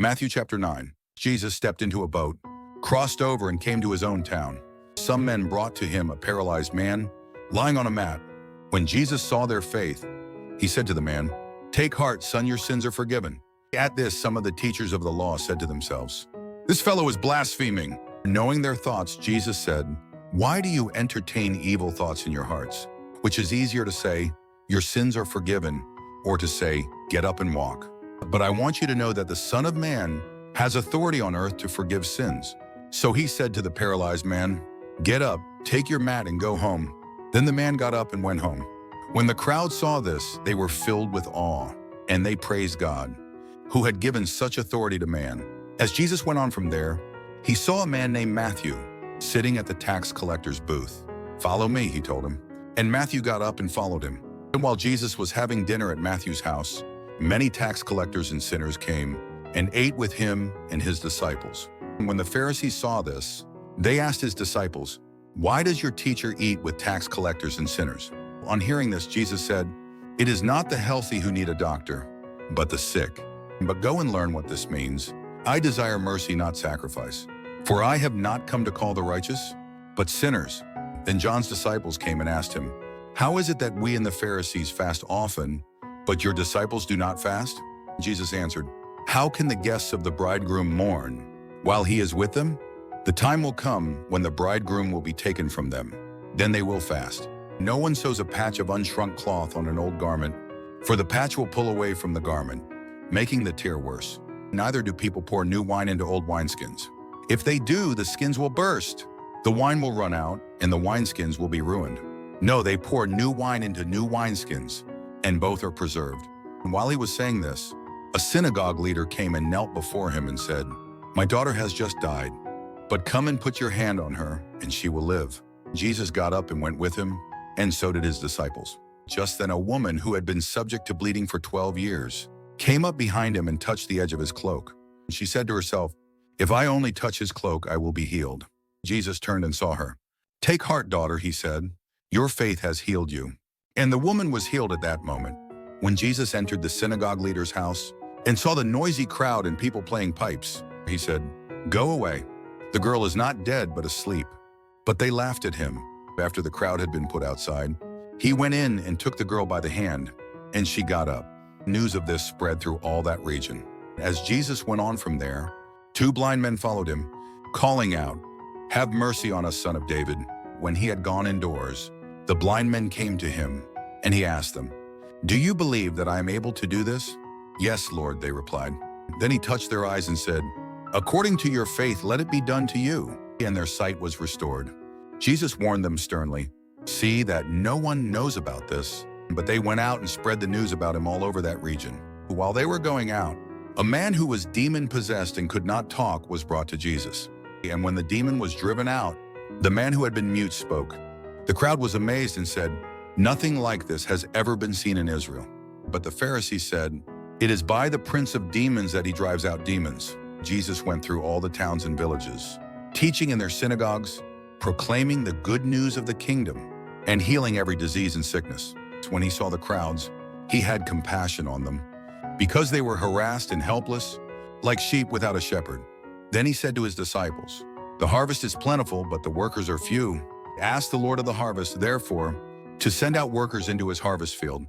Matthew chapter 9. Jesus stepped into a boat, crossed over, and came to his own town. Some men brought to him a paralyzed man, lying on a mat. When Jesus saw their faith, he said to the man, "Take heart, son, your sins are forgiven." At this, some of the teachers of the law said to themselves, "This fellow is blaspheming." Knowing their thoughts, Jesus said, "Why do you entertain evil thoughts in your hearts? Which is easier to say, 'Your sins are forgiven,' or to say, 'Get up and walk'? But I want you to know that the Son of Man has authority on earth to forgive sins." So he said to the paralyzed man, "Get up, take your mat and go home." Then the man got up and went home. When the crowd saw this, they were filled with awe, and they praised God, who had given such authority to man. As Jesus went on from there, he saw a man named Matthew sitting at the tax collector's booth. "Follow me," he told him. And Matthew got up and followed him. And while Jesus was having dinner at Matthew's house, many tax collectors and sinners came and ate with him and his disciples. And when the Pharisees saw this, they asked his disciples, "Why does your teacher eat with tax collectors and sinners?" On hearing this, Jesus said, "It is not the healthy who need a doctor, but the sick. But go and learn what this means. I desire mercy, not sacrifice. For I have not come to call the righteous, but sinners." Then John's disciples came and asked him, "How is it that we and the Pharisees fast often, but your disciples do not fast?" Jesus answered, "How can the guests of the bridegroom mourn while he is with them? The time will come when the bridegroom will be taken from them. Then they will fast. No one sews a patch of unshrunk cloth on an old garment, for the patch will pull away from the garment, making the tear worse. Neither do people pour new wine into old wineskins. If they do, the skins will burst. The wine will run out, and the wineskins will be ruined. No, they pour new wine into new wineskins, and both are preserved." And while he was saying this, a synagogue leader came and knelt before him and said, "My daughter has just died, but come and put your hand on her, and she will live." Jesus got up and went with him, and so did his disciples. Just then a woman who had been subject to bleeding for 12 years came up behind him and touched the edge of his cloak. She said to herself, "If I only touch his cloak, I will be healed." Jesus turned and saw her. "Take heart, daughter," he said. "Your faith has healed you." And the woman was healed at that moment. When Jesus entered the synagogue leader's house and saw the noisy crowd and people playing pipes, he said, "Go away. The girl is not dead, but asleep." But they laughed at him. After the crowd had been put outside, he went in and took the girl by the hand, and she got up. News of this spread through all that region. As Jesus went on from there, 2 blind men followed him, calling out, "Have mercy on us, Son of David." When he had gone indoors, the blind men came to him, and he asked them, "Do you believe that I am able to do this?" "Yes, Lord," they replied. Then he touched their eyes and said, "According to your faith, let it be done to you." And their sight was restored. Jesus warned them sternly, "See that no one knows about this." But they went out and spread the news about him all over that region. While they were going out, a man who was demon-possessed and could not talk was brought to Jesus. And when the demon was driven out, the man who had been mute spoke. The crowd was amazed and said, "Nothing like this has ever been seen in Israel." But the Pharisees said, "It is by the prince of demons that he drives out demons." Jesus went through all the towns and villages, teaching in their synagogues, proclaiming the good news of the kingdom, and healing every disease and sickness. When he saw the crowds, he had compassion on them, because they were harassed and helpless, like sheep without a shepherd. Then he said to his disciples, "The harvest is plentiful, but the workers are few. Ask the Lord of the harvest, therefore, to send out workers into his harvest field."